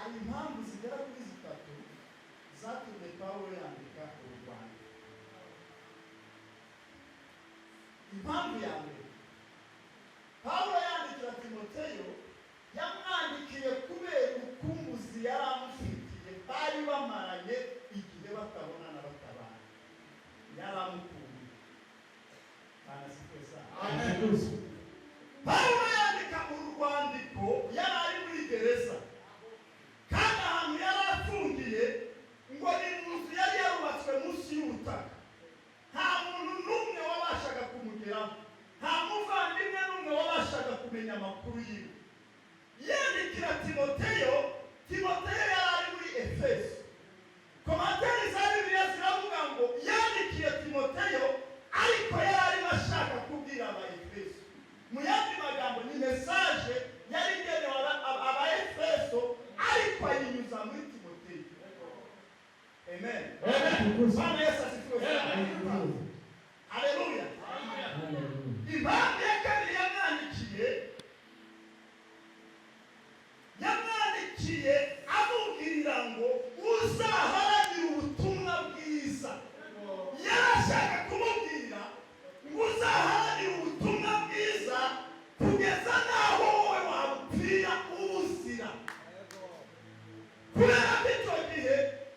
hari impamvu zigera kuri zitatu zatumye Pawulo yandika uru rwanda. Impamvu ya mbere, Pawulo yandikira Timoteyo yamwandikiye kubera urukumbuzi yari amufitiye, bari bamaranye igihe batabonana batabana, yari amukumbuye. Kana sipesa. Pawulo yandika uru rwandiko yari ari muri gereza, kandi ahantu yari afungiye ngo ni mu nzu yari yarubatswe munsi y'ubutaka. Nta muntu n'umwe wabashaga kumugeraho, nta muvandimwe n'umwe wabashaga kumenya amakuru yiwe. Yandikira Timoteyo yari ari muri Efeso. Komantere za Bibiliya ziravuga ngo yandikiye Timoteyo ariko yari arimo ashaka kubwira aba Efeso. Mu yandi magambo ni message yari igenewe aba Efeso ariko ayinyuza muri Timoteyo. Amen. Bwana Yesu asifiwe. Haleluya. Impamvu ya kabiri yamwandikiye amubwira ngo uzaharanire ubutumwa bwiza. Yarashaka kumubwira ngo uzaharanire ubutumwa bwiza kugeza naho wowe wabupfira ubuzira. Kubera ko icyo gihe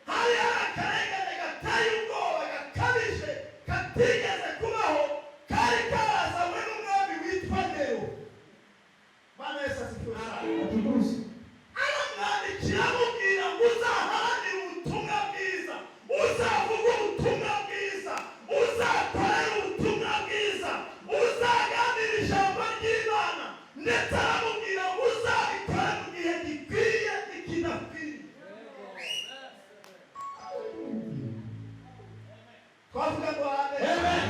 hari akarengane gateye ubwoba gakabije katigeze kubaho, kari karazanywe n'umwami witwa Nero. Bwana Yesu asifiwe. Aramwandikira amubwira ngo uzaharanire ubutumwa bwiza, uzavuga ubutumwa bwiza, uzakorera ubutumwa bwiza, uzaganira ijambo ry'Imana, ndetse aramubwira ngo uzabikora mu gihe gikwiye n'ikidakwiriye. Twavuga ngo amen.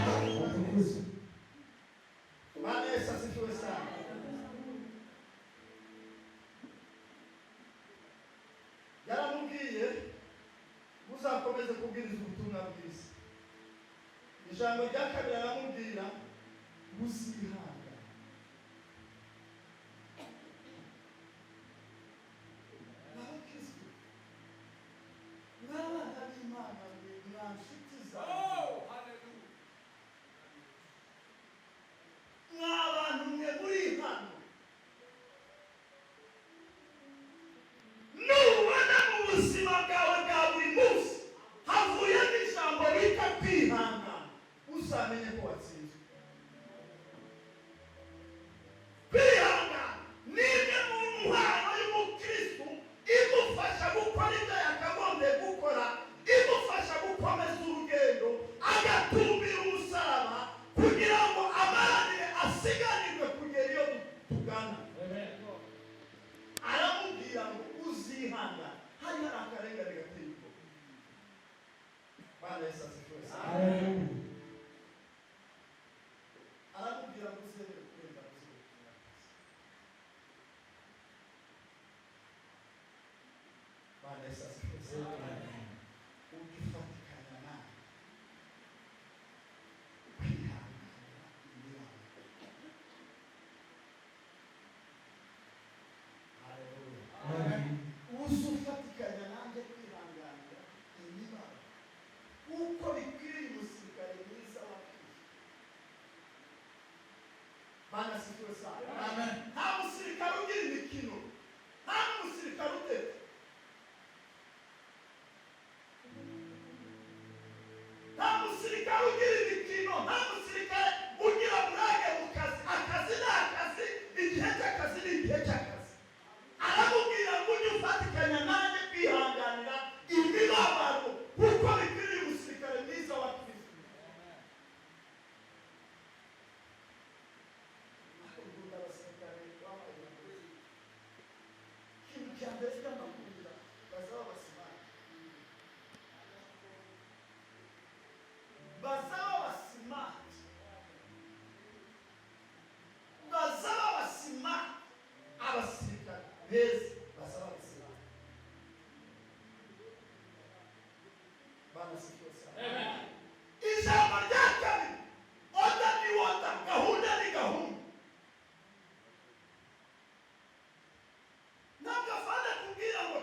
Bwana Yesu asifiwe sana. Yaramubwiye uzakomeze kubwiriza ubutumwa bwiza. Ijambo rya kabiri aramubwira uzihanga. N'abakristo n'abana b'Imana mwa nshuti zawe, n'abantu mwe muri hano, nubona mu buzima bwawe bwa buri munsi havuyemo ijambo bita kwihangana, uzamenye ko watsinzwe. Kwihangana ni imwe mu mpano y'umukristo imufasha gukora ibyo yakagombye gukora, imufasha gukomeza urugendo, agatumbira umusaraba kugira ngo amaranire asiganirwe kugera iyo tugana. Aramubwira ngo uzihangana, hari akarengane gateye ubwoba. Bwana Yesu asifiwe. Aramubwira ngo uzemere kurenga ubuzima. Bwana Yesu asifiwe. Ugifatikanya nawe kwihangana imibabaro. Haleluya. Uzufatikanya nanjye kwihanganira imibabaro uko bikwiriye umusirikare mwiza wa Kristo. Bwana asifiwe sana. Amen. Nta musirikare ugira imikino, nta musirikare utete. Nta musirikare ugira imikino, nta musirikare ugira burage mu kazi. Akazi ni akazi, igihe cy'akazi ni igihe cy'akazi. Aramubwira ngo ujye ufatikanya nanjye kwihanganira imibabaro kuko bikwiriye umusirikare mwiza wa Kristo. Akunda abasirikare b'abayobora. Ikintu cya mbere cy'amakunda bazaba basimati. Bazaba basimati. Bazaba basimati. Abasirikare beza bazaba basimati. Bwana asifiwe sana. Ijambo rya kabiri, oda ni oda, gahunda ni gahunda. Ntabwo afana kubwira ngo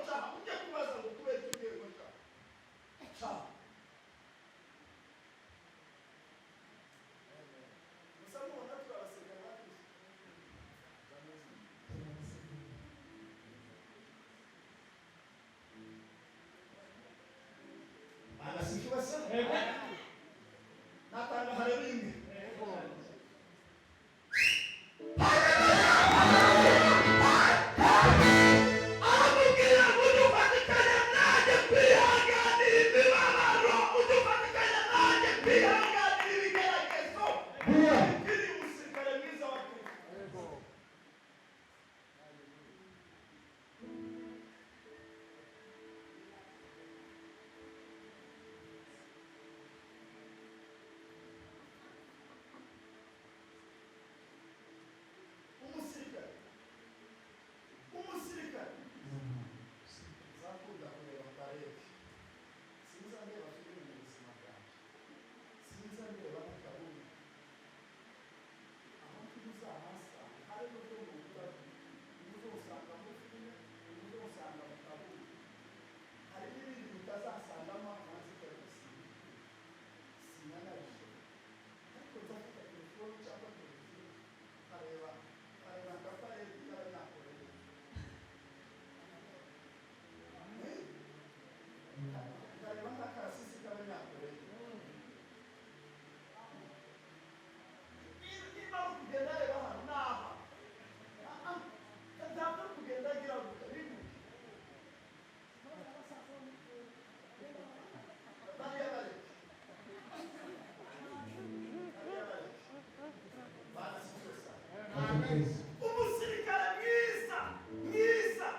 umusirikare mwiza mwiza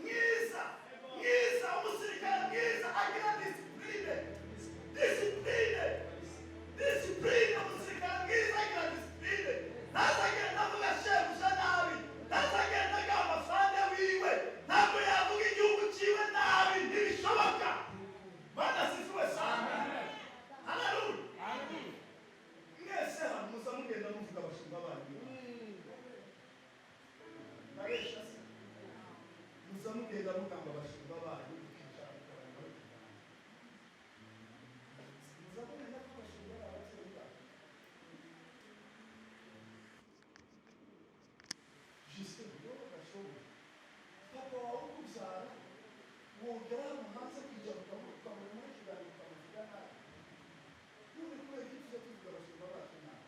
mwiza mwiza, umusirikare mwiza agira disipurine disipurine disipurine, umusirikare mwiza agira disipurine, ntazagenda avuga shebuja nabi, ntazagenda agamba afande wiwe, ntabwo yavuga igihugu cyiwe nabi, ntibishoboka. Bwana asifiwe sana. Haleluya. Mwese hano muza mugenda muvuga abashumba banyu, nabesha se, muza mugenda mugamba abashumba banyu, mukicara mukaranga, muza mugenda ko abashumba babatsinda. Juste niyo gashoboye, papa wawe ukubyara wongera hano hanze kujya ukamubona muri kiganiro ukamuvuga nabi. None kubera iki tuza tuvuga abashumba bacu nabi?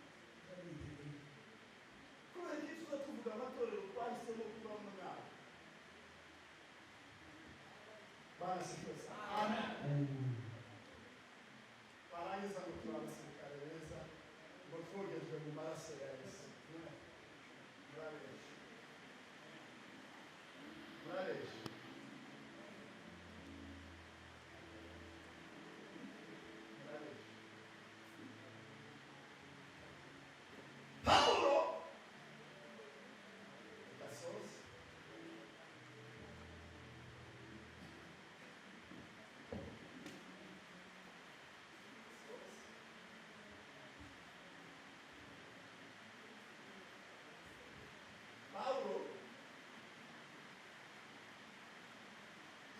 Kubera iki tuza tuvuga amatorero twahisemo kubamo nabi? Bwana asifiwe sana. Amen. Barangiza ngo turi abasirikare beza, ngo twogejwe mu maraso ya Yesu. Murabeshi. Murabeshi. Paulo gasozi Paulo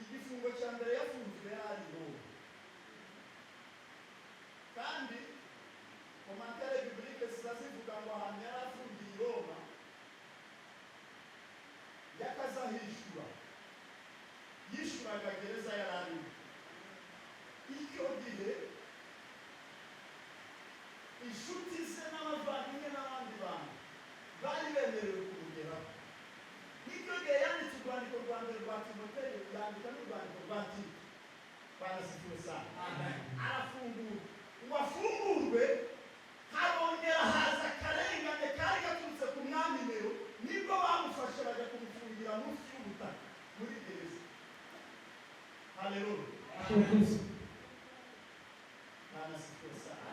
igifungo cya mbere yafunzwe ari Roma, kandi komantere biblike zivuga ngo ahantu yari afungiye i Roma yakazahishura, yishuraga gereza yari arimo. Icyo gihe inshuti ze n'abavandimwe n'abandi bantu bari bemerewe kumugeraho. Nicyo gihe yanditse urwandiko rwa mbere rwa Timoteyo, yandika n'urwandiko rwa Tito. Barasifuwe sana. Arafungurwa. Ngo afungurwe, harongera haza akarengane kari gaturutse ku mwami Nero, nibwo bamufashe bajya kumufungira munsi y'ubutaka muri gereza. Haleluya. Barasifuwe sana.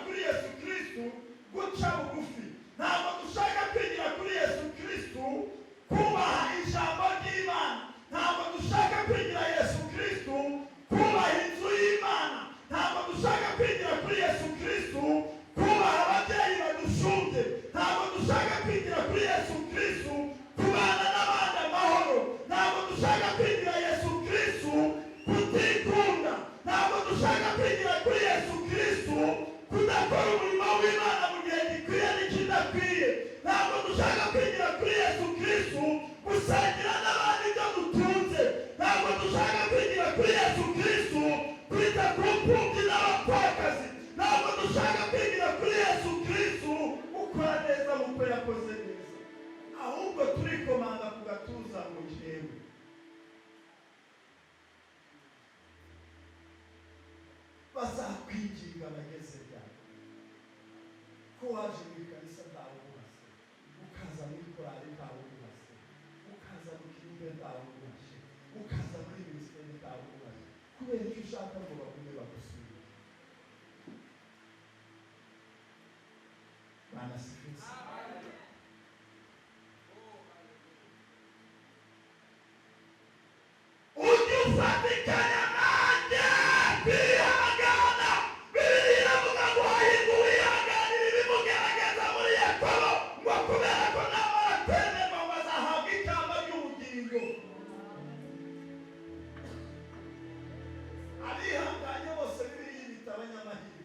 kuri Yesu Kristo guca bugufi, ntabwo dushaka kwigira kuri Yesu Kristo kubaha ijambo ry'Imana, ntabwo dushaka kwigira Yesu Kristo kubaha inzu y'Imana, ntabwo dushaka kwigira kuri Yesu Kristo kubaha ababyeyi badushumbye, ntabwo dushaka kwigira kuri Yesu Kristo kubana n'abandi amahoro, ntabwo dushaka kwigira Yesu Kristo kutikunda, ntabwo dushaka kwigira kuri Yesu Kristo kudakora umurimo w'Imana mu gihe gikwiye n'ikidakwiye, ntabwo dushaka kwigira kuri Yesu Kristo gusangira n'abandi ibyo dutunze, ntabwo dushaka kwigira kuri Yesu Kristo kwita ku mfubyi n'abapfakazi, ntabwo dushaka kwigira kuri Yesu Kristo ukora neza nk'uko yakoze neza, ahubwo turikomanga ku gatuza ngo jewe bazakwiginga bageze ryari ko waje mu ikanisa ntawe ubase, ukaza muri korali ntawe ubase, ukaza mu kirimbe ntawe ubase, ukaza muri minisiteri ntawe ubase, kubera icyo ushaka ngo bagume bagusubire. Banasifutse ujye ufatikanya nanjye kwihangana. Bibiliya iravuga ngo hahirwa uwihanganira ibimugerageza muri Yakobo, ngo kubera ko namara kwemerwa ngo azahabwa ikamba ry'ubugingo. Abihanganye bose Bibiliya ibita abanyamahirwe.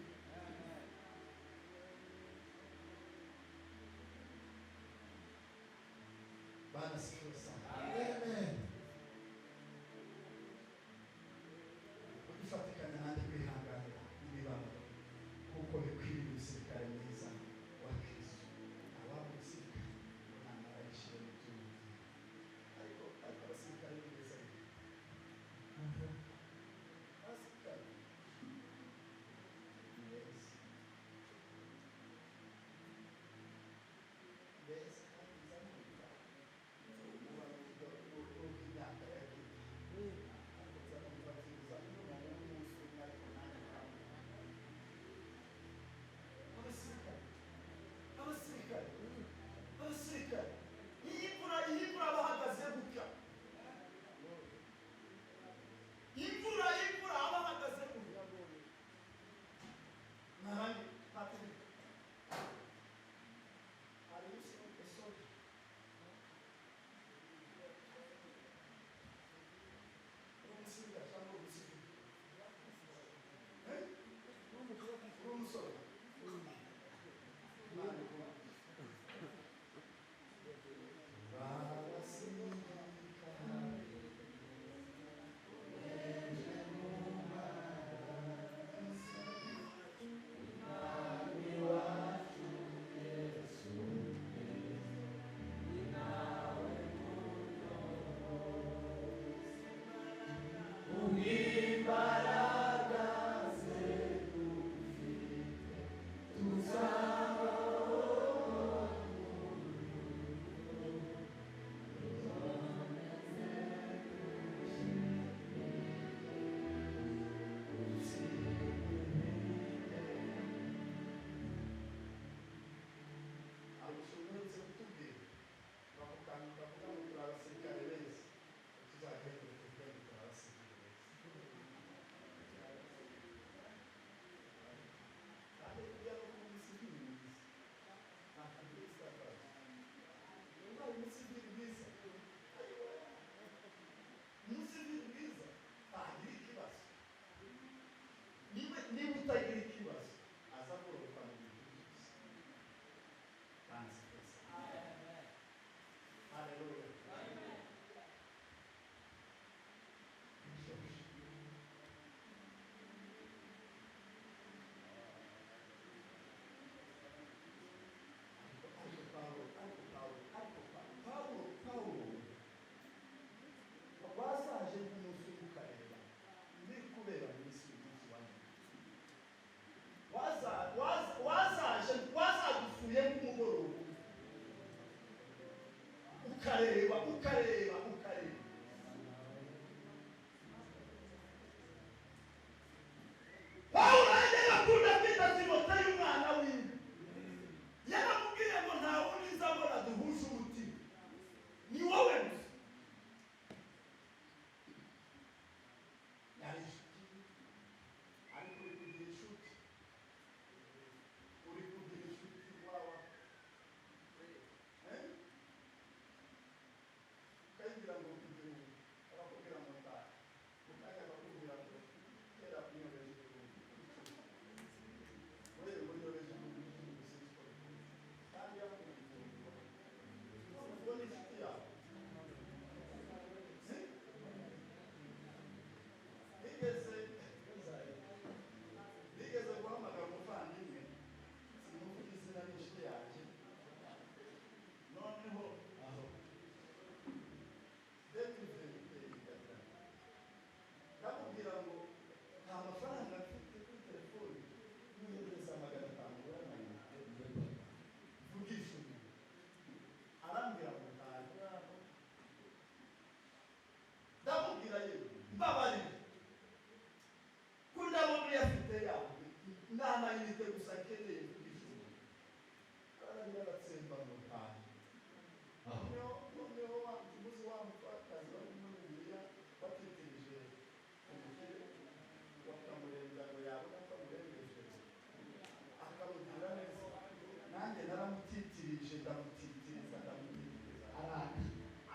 ndamwije ndamutitiriza ndamutitiriza araka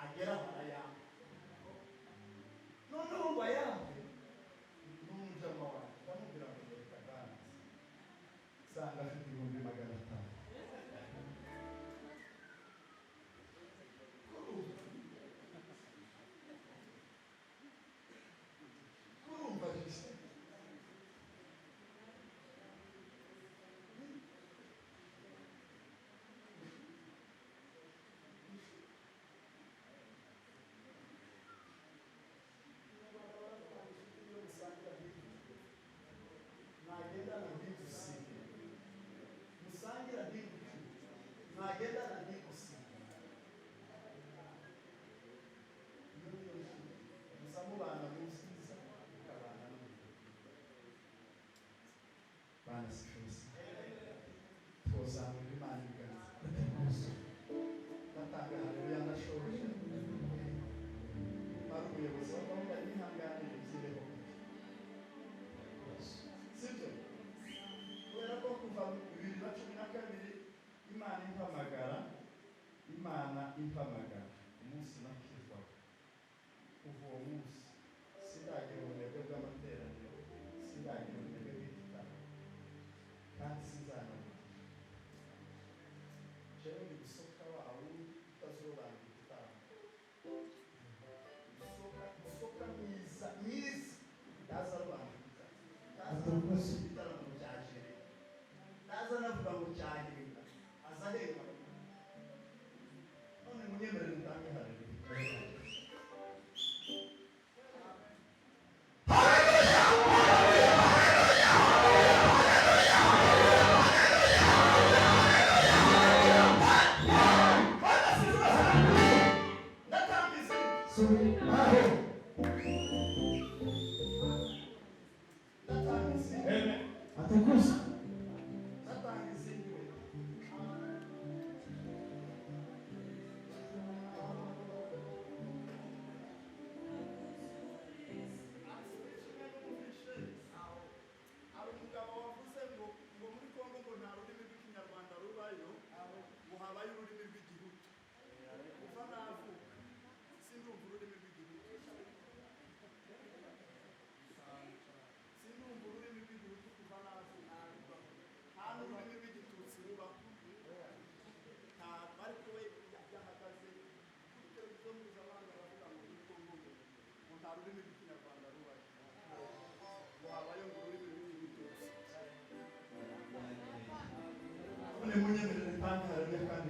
agera barayamba noneho ngo ayambe n'umujama wanjye ndamubwira ngo reka ganze sanga afite 500,000 kurumva bise nagendana ndigusiga musangira ndigucu nagendana ndigusiga musamubana musiza ukabana n'umuntu bana sifuza twozamura imana ibiganza batanga haleluya ndashoje mara umuyobozi wa gahunda yihanganira ibyireho sibyo kubera ko kuva 2012 imana impamagara umunsi nakizwaga kuva uwo munsi sindagira ubunebwe bw'amateraniro sindagira ubunebwe bw'igitabo kandi sinzanabugira jewe ndi gusoka wawe utazobanza igitabo gusoka myiza ndaza rubanda ndaza igitaramo cya jere ndaza navuga ngo cyahinga aza henga none munyemerere ntange haleluya habaye ururimi rw'igihugu kuva navuka sindumva ururimi rw'igihugu kuva navuka nta n'ururimi rw'igitutsi rubaho nta ariko we yahagaze kuri televiziyo mpuzamahanga baravuga ngo muri Kongo ngo nta rurimi rw'ikinyarwanda rubaho ngo habaye ngo ururimi rw'igitutsi none munyemerere kandi haleluya kandi